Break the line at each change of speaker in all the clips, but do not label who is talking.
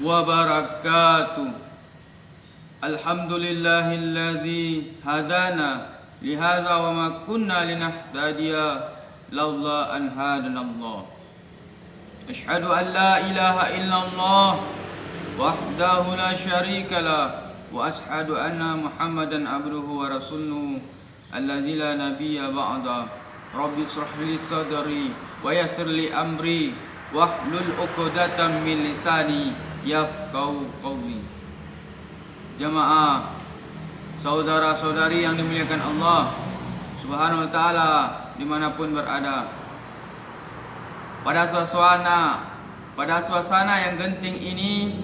wabarakatuh. Alhamdulillahilladzi hadana lihadza wa ma kunna linahtadiya laula an hadanallah. Asyhadu an la ilaha illallah wahdahu la syarikalah wa asyhadu anna Muhammadan abduhu wa rasuluhu alladzi la nabiyya ba'da. Rabbi shrah li sadri wa yassir li amri wahlul 'uqdatam min lisani yafqahu qawli. Jamaah, saudara-saudari yang dimuliakan Allah Subhanahu wa taala dimanapun berada, pada suasana yang genting ini,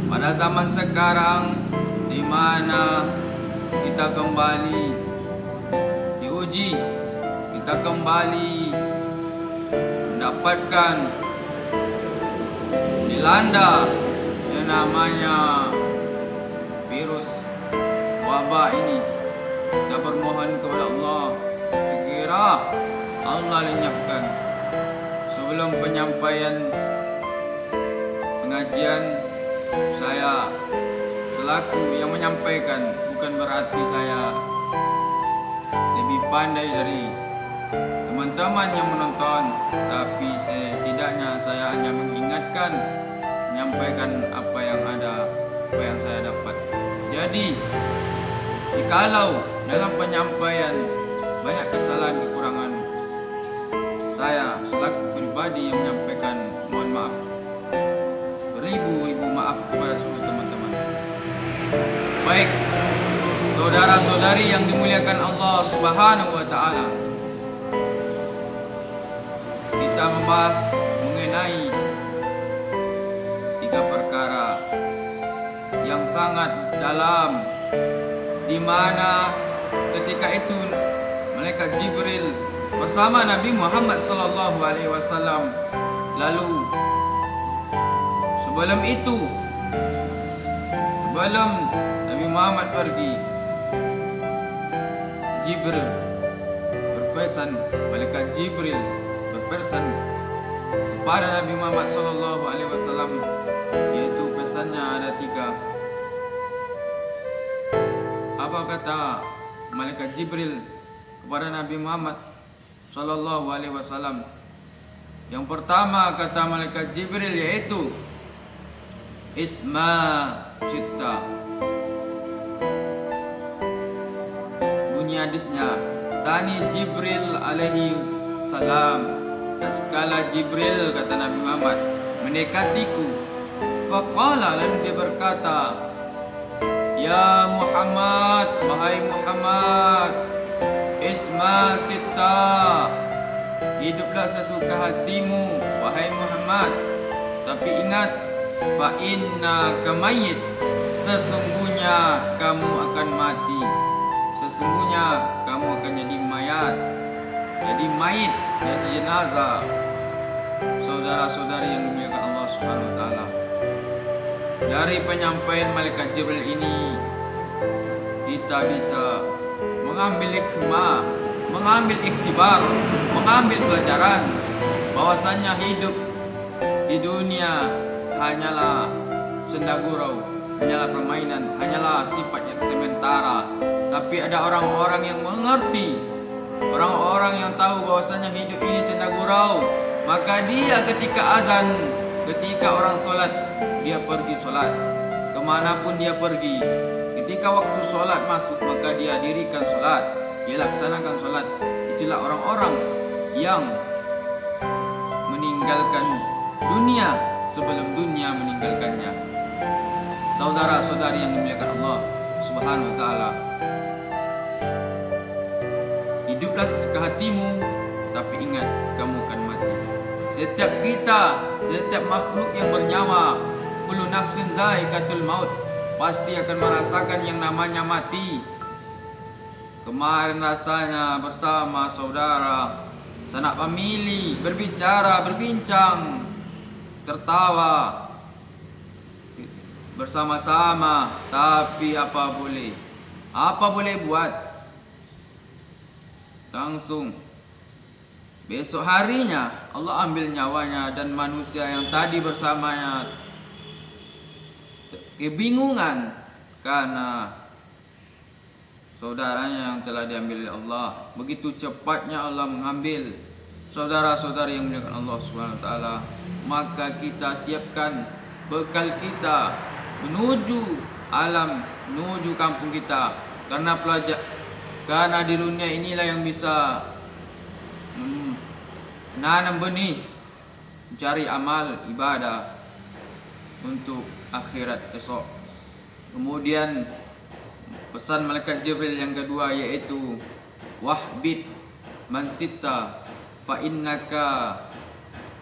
pada zaman sekarang di mana kita kembali diuji, kita kembali mendapatkan dilanda yang namanya virus wabah ini. Kita bermohon kepada Allah segera Allah lenyapkan. Sebelum penyampaian pengajian, saya selaku yang menyampaikan, bukan berarti saya lebih pandai dari teman-teman yang menonton, tapi setidaknya saya hanya mengingatkan, menyampaikan apa yang ada, apa yang saya dapat. Jadi, jikalau dalam penyampaian banyak kesalahan kekurangan, saya selaku pribadi yang menyampaikan, mohon maaf, beribu-ribu maaf kepada seluruh teman-teman. Baik, saudara-saudari yang dimuliakan Allah Subhanahu wa taala, kita membahas mengenai 3 perkara yang sangat dalam, di mana ketika itu malaikat Jibril bersama Nabi Muhammad sallallahu alaihi wasallam. Lalu sebelum Nabi Muhammad pergi, Jibril berpesan, malaikat Jibril berpesan kepada Nabi Muhammad sallallahu alaihi wasallam, yaitu pesannya ada 3. Apa kata malaikat Jibril kepada Nabi Muhammad sallallahu alaihi wasallam? Yang pertama kata malaikat Jibril yaitu Isma Sitta. Bunyi hadisnya, Tani Jibril alaihi salam, dan sekala Jibril, kata Nabi Muhammad, mendekatiku. Faqala, lalu dia berkata, Ya Muhammad, wahai Muhammad, Isma Sitta, hiduplah sesuka hatimu, wahai Muhammad. Tapi ingat, fa inna kamayyit, sesungguhnya kamu akan mati, sesungguhnya kamu akan jadi mayat, jadi mayit, jadi jenazah. Saudara-saudari yang dimuliakan Allah Subhanahu wa taala, dari penyampaian malaikat Jibril ini kita bisa mengambil hikmah, mengambil iktibar, mengambil pelajaran bahwasanya hidup di dunia hanyalah senda gurau, hanyalah permainan, hanyalah sifat yang sementara. Tapi ada orang-orang yang mengerti, orang-orang yang tahu bahwasanya hidup ini senda gurau, maka dia ketika azan, ketika orang sholat, dia pergi sholat. Kemanapun dia pergi, ketika waktu sholat masuk, maka dia dirikan sholat, dia laksanakan sholat. Itulah orang-orang yang meninggalkan dunia sebelum dunia meninggalkannya. Saudara-saudari yang dimuliakan Allah Subhanahu wa taala, hiduplah sesuka hatimu, tapi ingat kamu akan mati. Setiap kita, setiap makhluk yang bernyawa, kullu nafsin dha'iqatul maut, pasti akan merasakan yang namanya mati. Kemarin rasanya bersama saudara, sanak famili, berbicara, berbincang, tertawa bersama-sama, tapi apa boleh buat, langsung besok harinya Allah ambil nyawanya, dan manusia yang tadi bersamanya kebingungan karena saudaranya yang telah diambil oleh Allah. Begitu cepatnya Allah mengambil saudara-saudari yang dimuliakan Allah Subhanahu wa taala, maka kita siapkan bekal kita menuju alam, menuju kampung kita, karena di dunia inilah yang bisa menanam benih, mencari amal ibadah untuk akhirat esok. Kemudian pesan malaikat Jibril yang kedua yaitu wahbid man sitta fa innaka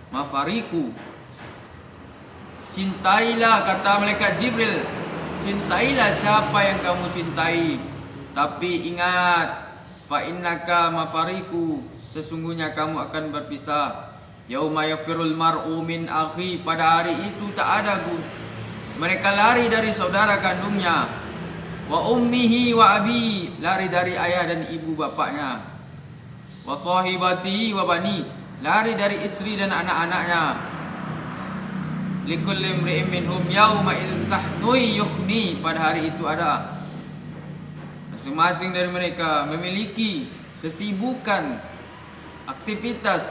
mafariku. Cintailah, kata malaikat Jibril, cintailah siapa yang kamu cintai, tapi ingat fa innaka mafariku, sesungguhnya kamu akan berpisah. Yauma yafirul mar'u min akhi, pada hari itu tak ada mereka lari dari saudara kandungnya, wa ummihi wa abi, lari dari ayah dan ibu bapaknya, wa sahibati wa bani, lari dari istri dan anak-anaknya. Likulli imri'in minhum yauma idzin sahnun yukhni, pada hari itu ada masing-masing dari mereka memiliki kesibukan, aktivitas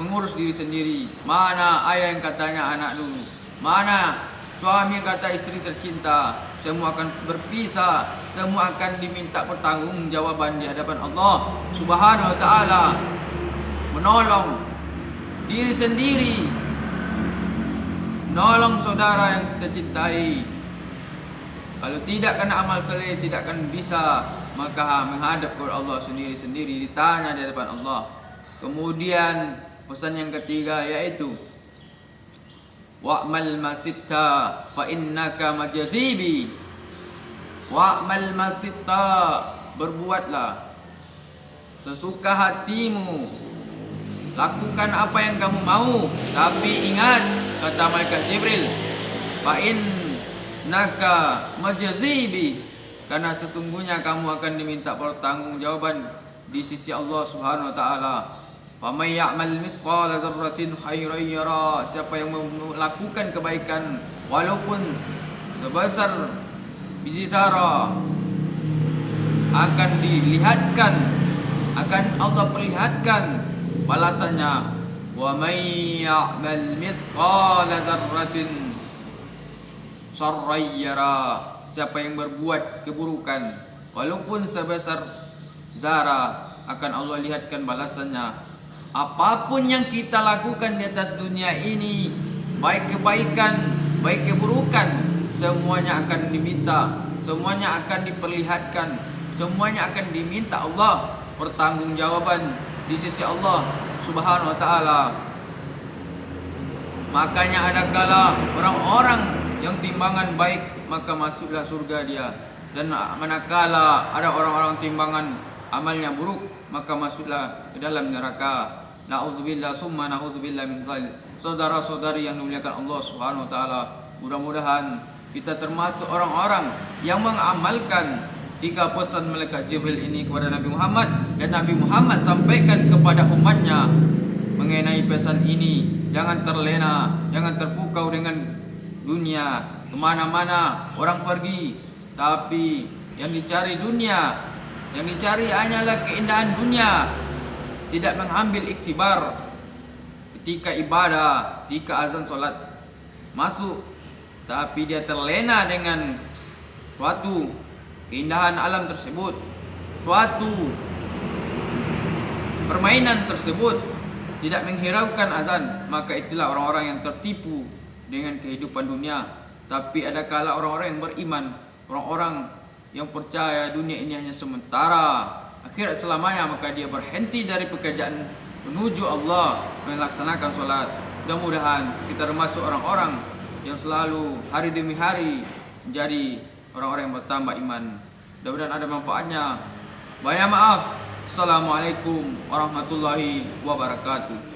mengurus diri sendiri. Mana ayah yang katanya anak dulu, mana suami yang kata istri tercinta, semua akan berpisah, semua akan diminta pertanggungjawaban di hadapan Allah Subhanahu wa taala. Menolong diri sendiri, menolong saudara yang kita cintai. Kalau tidak kena amal saleh, tidak akan bisa, maka menghadap kepada Allah sendiri-sendiri, ditanya di hadapan Allah. Kemudian pesan yang ketiga yaitu wa'mal masitta fa innaka majazibi. Wa'mal masitta, berbuatlah sesuka hatimu, lakukan apa yang kamu mau, tapi ingat, kata malaikat Jibril, fa innaka majazibi, karena sesungguhnya kamu akan diminta pertanggungjawaban di sisi Allah Subhanahu wa taala. Faman ya'mal misqala dzarratin khairan yara, siapa yang melakukan kebaikan walaupun sebesar biji zarah akan dilihatkan, akan Allah perlihatkan balasannya. Wa may ya'mal misqala dzarratin syarran yara, siapa yang berbuat keburukan walaupun sebesar zarah akan Allah lihatkan balasannya. Apapun yang kita lakukan di atas dunia ini, baik kebaikan, baik keburukan, semuanya akan diminta, semuanya akan diperlihatkan, semuanya akan diminta Allah pertanggungjawaban di sisi Allah Subhanahu wa taala. Makanya ada kala orang-orang yang timbangan baik, maka masuklah surga dia, dan manakala ada orang-orang timbangan amalnya buruk, maka masuklah ke dalam neraka. Na'udzubillah summa na'udzubillah min dzalik. Saudara-saudari yang dimuliakan Allah Subhanahu wa taala, mudah-mudahan kita termasuk orang-orang yang mengamalkan tiga pesan malaikat Jibril ini kepada Nabi Muhammad, dan Nabi Muhammad sampaikan kepada umatnya mengenai pesan ini. Jangan terlena, jangan terpukau dengan dunia. Kemana-mana orang pergi, tapi yang dicari dunia, yang dicari hanyalah keindahan dunia, tidak mengambil iktibar ketika ibadah, ketika azan solat masuk, tapi dia terlena dengan suatu keindahan alam tersebut, suatu permainan tersebut, tidak menghiraukan azan, maka itulah orang-orang yang tertipu dengan kehidupan dunia. Tapi ada kala orang-orang yang beriman, orang-orang yang percaya dunia ini hanya sementara, akhirat selamanya, maka dia berhenti dari pekerjaan menuju Allah, melaksanakan sholat. Mudah-mudahan kita termasuk orang-orang yang selalu hari demi hari menjadi orang-orang yang bertambah iman. Mudah-mudahan ada manfaatnya. Banyak maaf. Assalamualaikum warahmatullahi wabarakatuh.